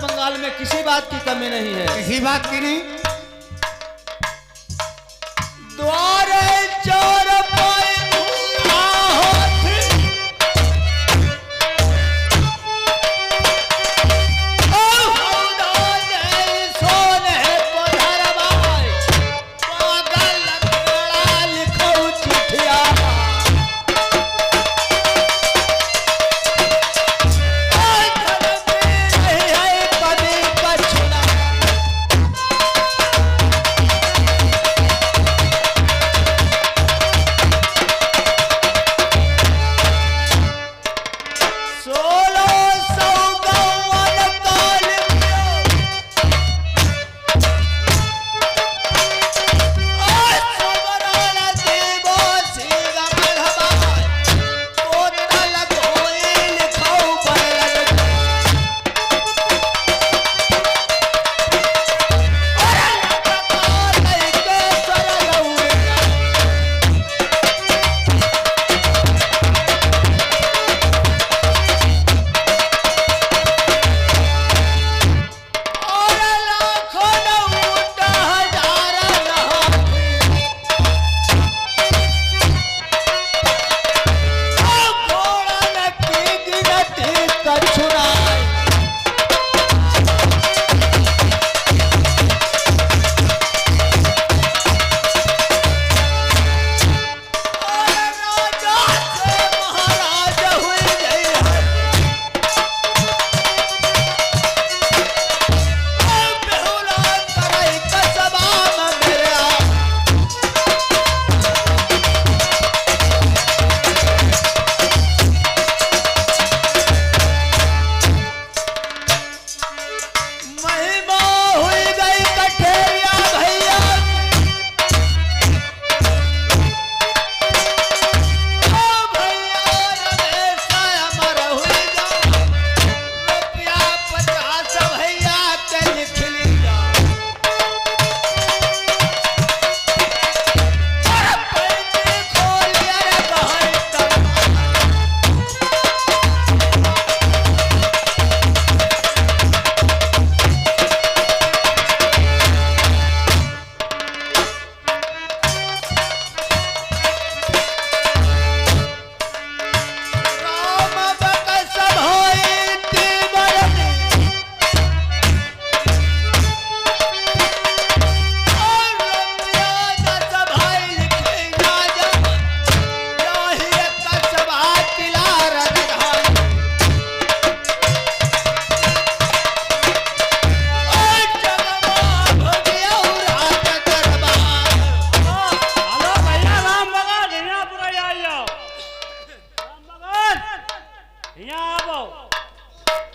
कंगाल में किसी बात की कमी नहीं है। किसी बात की नहीं। द्वारे चोर पाए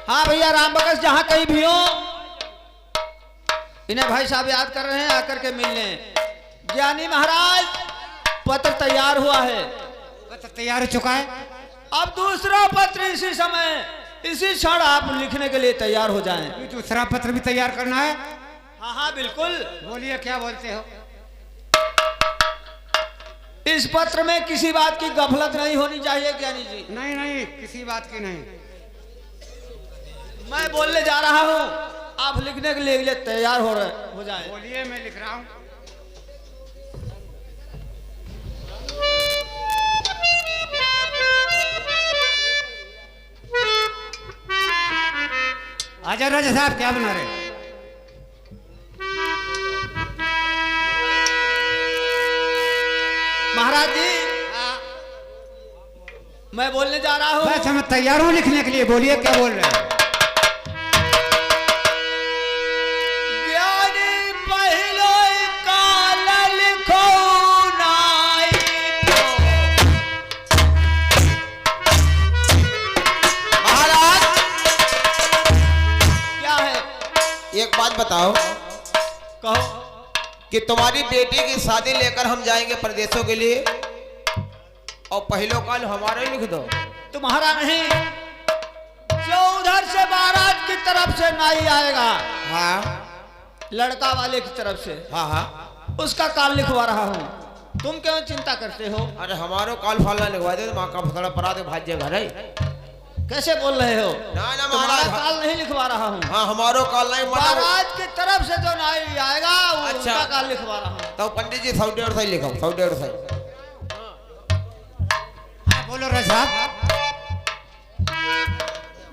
हाँ भैया राम बकस जहाँ कहीं भी हो, इन्हें भाई साहब याद कर रहे हैं, आकर के मिल लें। ज्ञानी महाराज पत्र तैयार हुआ है। पत्र तैयार हो चुका है। अब दूसरा पत्र इसी समय इसी क्षण आप लिखने के लिए तैयार हो जाएं। दूसरा पत्र भी तैयार करना है। हाँ हाँ बिल्कुल। बोलिए क्या बोलते हो। इस पत्र में किसी बात की गफलत नहीं होनी चाहिए ज्ञानी जी। नहीं नहीं किसी बात की नहीं। मैं बोलने जा रहा हूँ, आप लिखने के लिए तैयार हो जाए। बोलिए मैं लिख रहा हूँ। आजा राजा साहब क्या बना रहे। महाराज जी मैं बोलने जा रहा हूँ। बस मैं तैयार हूँ लिखने के लिए। बोलिए क्या बोल रहे हैं। एक बात बताओ, कहो। कि तुम्हारी बेटी की शादी लेकर हम जाएंगे प्रदेशों के लिए, और पहलो काल हमारा ही लिख दो। तुम्हारा नहीं, जो उधर से बारात की तरफ से नाई आएगा, हाँ लड़का वाले की तरफ से, हाँ हाँ उसका काल लिखवा रहा हूँ। तुम क्यों चिंता करते हो। अरे हमारो काल फालना लिखवा दे तो माँ का फसड़ा परा दे भाज्य घर है। कैसे बोल रहे हो? ना ना तुम्हारा महाराज। काल नहीं लिखवा रहा हूँ। हाँ हमारो काल नहीं मना। महाराज की तरफ से जो नाई आएगा वो अच्छा। उनका काल लिखवा रहा हूँ। तो पंडित जी 100-150 ही लिखो, 100-150 हाँ बोलो राजा साहब।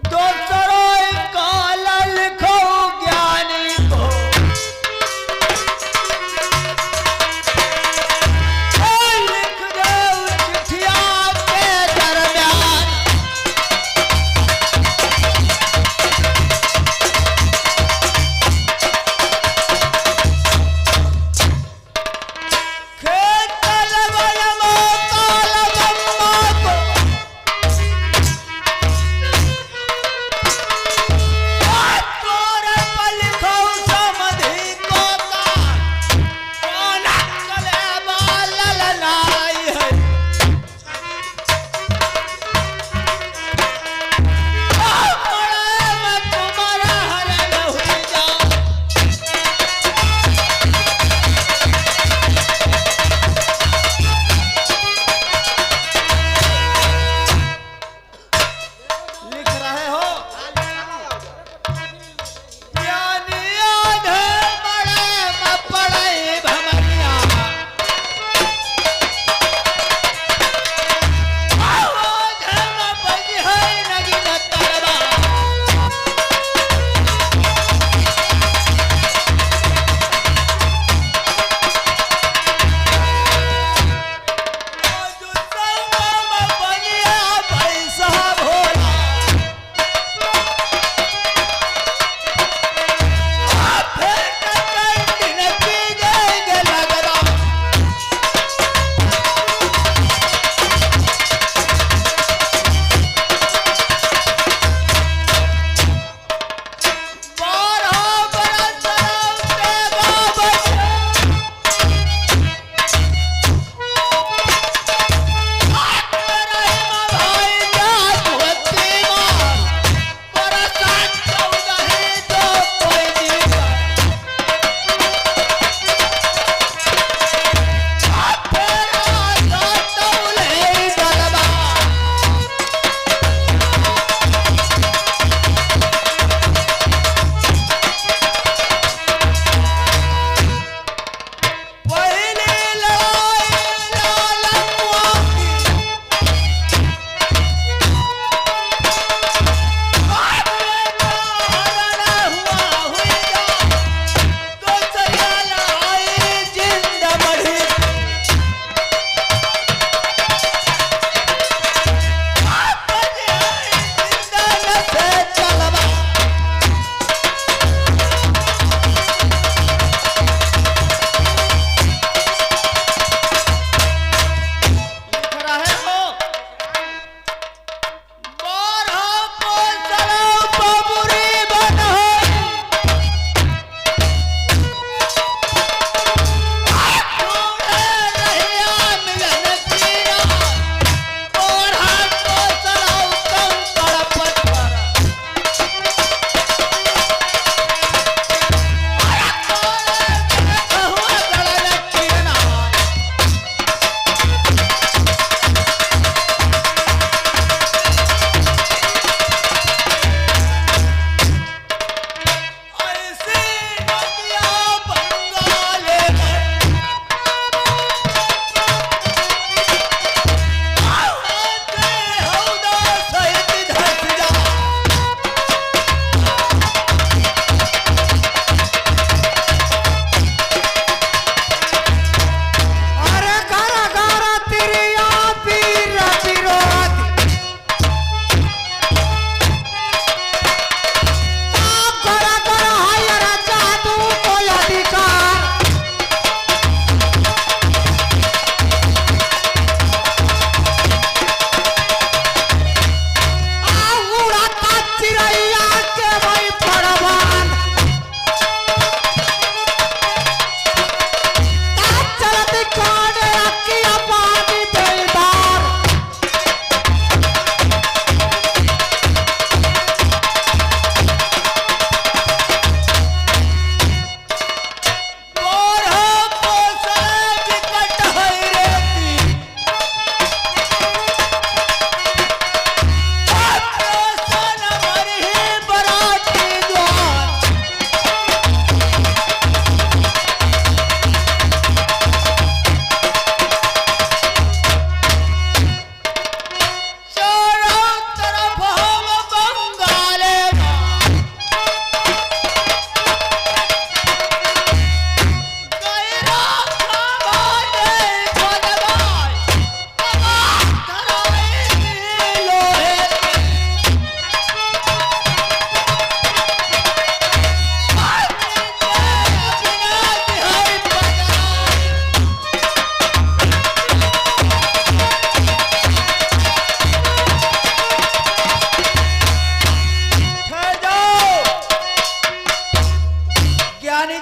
दोस्तरों काल लिखो ज्ञानी को, लिख दो चिट्ठिया के दरमियान। खेत लवलमो कालमम्मा को, तोरे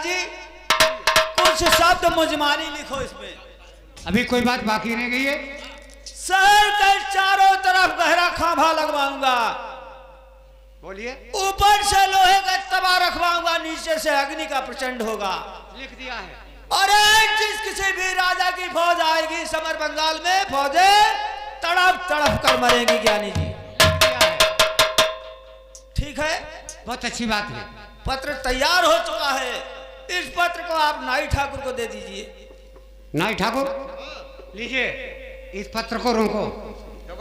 जी कुछ शब्द मुजमानी लिखो इसमें। अभी कोई बात बाकी रह गई है? शहर के चारों तरफ गहरा खांभा लगवाऊंगा, बोलिए। ऊपर से लोहे का तवा रखवाऊंगा, नीचे से अग्नि का प्रचंड होगा। लिख दिया है। और जिस किसी भी राजा की फौज आएगी समर बंगाल में, फौजें तड़प तड़प कर मरेंगी ज्ञानी जी। लिख दिया है। ठीक है, बहुत अच्छी बात है। पत्र तैयार हो चुका है। इस पत्र को आप नाई ठाकुर को दे दीजिए। नाई ठाकुर, लीजिए इस पत्र को रोको।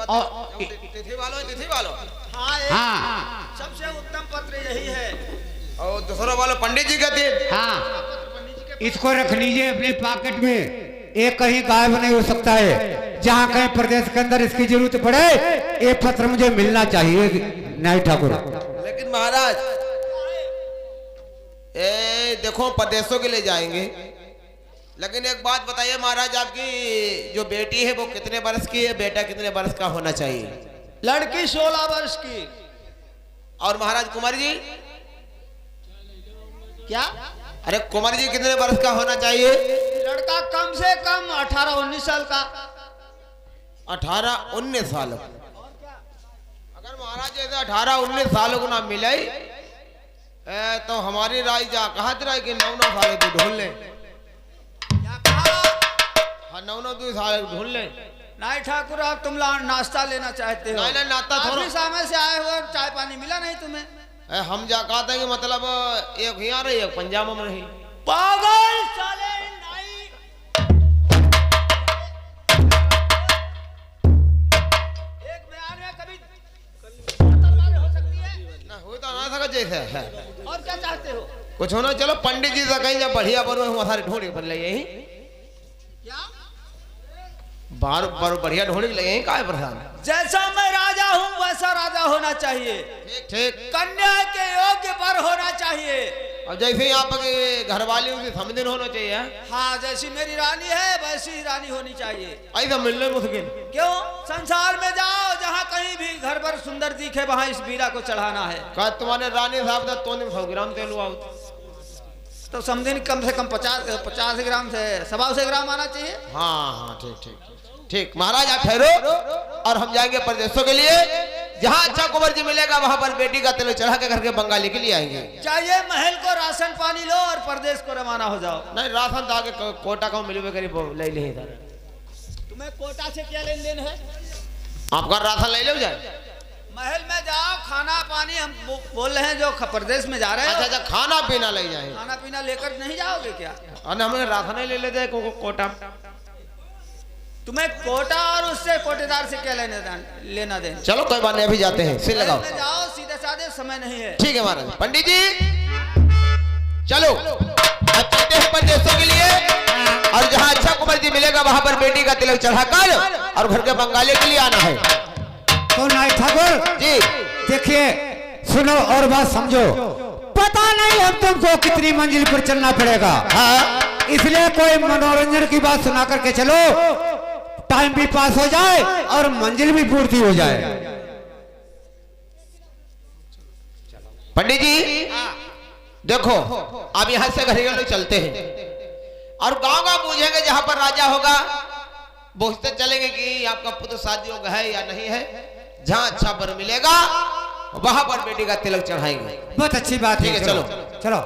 और तिथि वालों हाँ, हाँ सबसे उत्तम पत्र यही है। और दूसरा वालों पंडित जी का दिन। हाँ, इसको रख लीजिए अपने पॉकेट में। एक कहीं गायब नहीं हो सकता है। जहाँ कहीं प्रदेश के अंदर इसकी जरूरत पड़े, ये पत्र मुझे मिलना चाहिए नाई ठाकुर। लेकिन महाराज देखो प्रदेशों के लिए जाएंगे, लेकिन एक बात बताइए महाराज, आपकी जो बेटी है वो कितने वर्ष की है, बेटा कितने वर्ष का होना चाहिए? लड़की 16 वर्ष की। और महाराज कुमार जी? क्या? अरे कुमार जी कितने वर्ष का होना चाहिए? लड़का कम से कम 18-19 साल का। 18-19 साल। अगर महाराज जैसे 18-19 सालों को ना मिले तो हमारी राय जा कहा रहा कि 9-9 साल तू ढूंढ ले। हाँ 9-9 साल ढूंढ ले। नाई ठाकुर, आप तुम नाश्ता लेना चाहते हो? नहीं नाश्ता थोड़ा। काफी समय से आए हो, चाय पानी मिला नहीं तुम्हें? हम जा कहा था कि मतलब एक यहाँ रही एक पंजाब में रही। पागल साले नाई। एक बयान में कभी तलवारें हो सकती है ना, हो तो ना सका जैसे है। और क्या चाहते हो? कुछ होना, चलो पंडित जी से कहीं जब बढ़िया बनो हम सारे ढूंढ पर ले यही क्या? बार बार बढ़िया ढूंढ लगे यही का है प्रधान। जैसा मैं राजा हूँ वैसा राजा होना चाहिए। ठीक ठीक। कन्या के योग्य पर होना चाहिए। अब जैसे यहाँ पर घर वाली उसे समझन होना चाहिए। हाँ, जैसी मेरी रानी है वैसी ही रानी होनी चाहिए। ऐसा मिलने मुश्किल। क्यों? संसार में जाओ, जहाँ कहीं भी घर पर सुंदर दिखे वहाँ इस बीरा को चढ़ाना है। कहा तुम्हारे रानी साहब तो 100 ग्राम तेल हुआ तो समझिन कम से कम 50 ग्राम से 125 ग्राम आना चाहिए। हाँ हाँ ठीक ठीक ठीक। महाराज आप ठहरो और हम जाएंगे प्रदेशों के लिए। जहाँ अच्छा कुंवर जी मिलेगा वहां पर बेटी का तिलक चढ़ा के घर के बंगाली के लिए आएंगे। चाहिए महल को राशन पानी लो और प्रदेश को रवाना हो जाओ। नहीं राशन तो आगे कोटा का मिलवे करीब ले ले इधर। तुम्हें कोटा से क्या लेन देन है? आपका राशन ले लो जाए। महल में जाओ, खाना पानी हम बोल रहे हैं जो प्रदेश में जा रहे हैं। अच्छा खाना पीना ले जाए। खाना पीना लेकर नहीं जाओगे क्या? और हमें राशन ही ले लेते कोटा। तुम्हें कोटा और उससे कोटेदार से क्या लेना देना? चलो कोई बात नहीं, अभी जाते हैं। सिर लगाओ। जाओ, सीधे साधे, समय नहीं है। ठीक है महाराज। पंडित जी चलो अब चलते हैं प्रदेशों के लिए। और जहाँ अच्छा कुंवर जी मिलेगा वहां पर बेटी का तिलक चढ़ाकर और घर के बंगाली के लिए आना है। तो नाई ठाकुर जी देखिए, सुनो और बात समझो। पता नहीं अब तुमको कितनी मंजिल पर चलना पड़ेगा। हाँ इसलिए कोई मनोरंजन की बात सुना करके चलो, टाइम भी पास हो जाए और मंजिल भी पूर्ति हो जाए। पंडित जी देखो, अब यहाँ से घर लोग चलते हैं और गांव गांव पूछेंगे जहां पर राजा होगा, पूछते चलेंगे कि आपका पुत्र शादी होगा है या नहीं है। जहां अच्छा वर मिलेगा वहां पर बेटी का तिलक चढ़ाएंगे। बहुत अच्छी बात ठीक है, चलो चलो।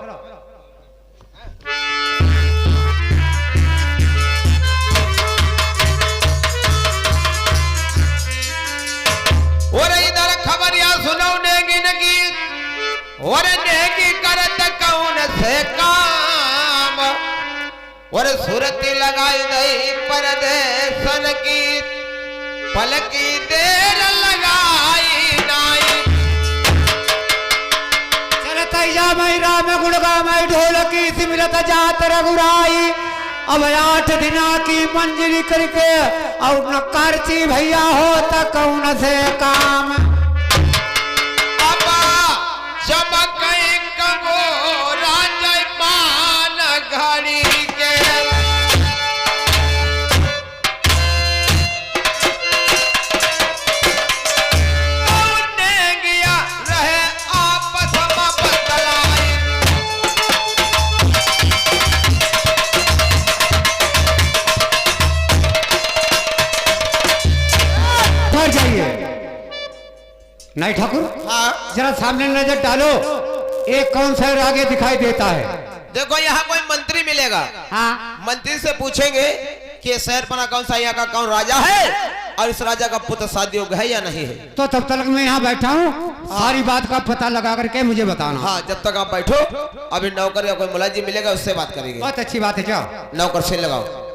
और इधर खबर या सुनो नेगी नगी और नेगी करत कौन से काम और सूरत लगाई गई परदेसन की पलकी देर लगाई नाई। चलत जा मई राम गुणगा मई ढोलकी सिमरत जात रघुराई। अब 8 दिना की मंजिल करके और न करची भैया हो त कौन से काम। अब चमक कबो राजा मान घड़ी के गया रहे आपस में बदलाई। नहीं ठाकुर, हाँ जरा सामने नजर डालो, एक कौन शहर आगे दिखाई देता है? देखो यहाँ कोई मंत्री मिलेगा। हाँ, मंत्री से पूछेंगे कि ये शहर पना कौन सा, यहाँ का कौन राजा है और इस राजा का पुत्र शादी योग्य है या नहीं है। तो तब तक मैं यहाँ बैठा हूँ, सारी बात का पता लगा करके मुझे बताना। हाँ जब तक आप बैठो, अभी नौकर या कोई मुलाजिम मिलेगा उससे बात करेंगे। बहुत अच्छी बात है, जाओ। नौकर से लगाओ।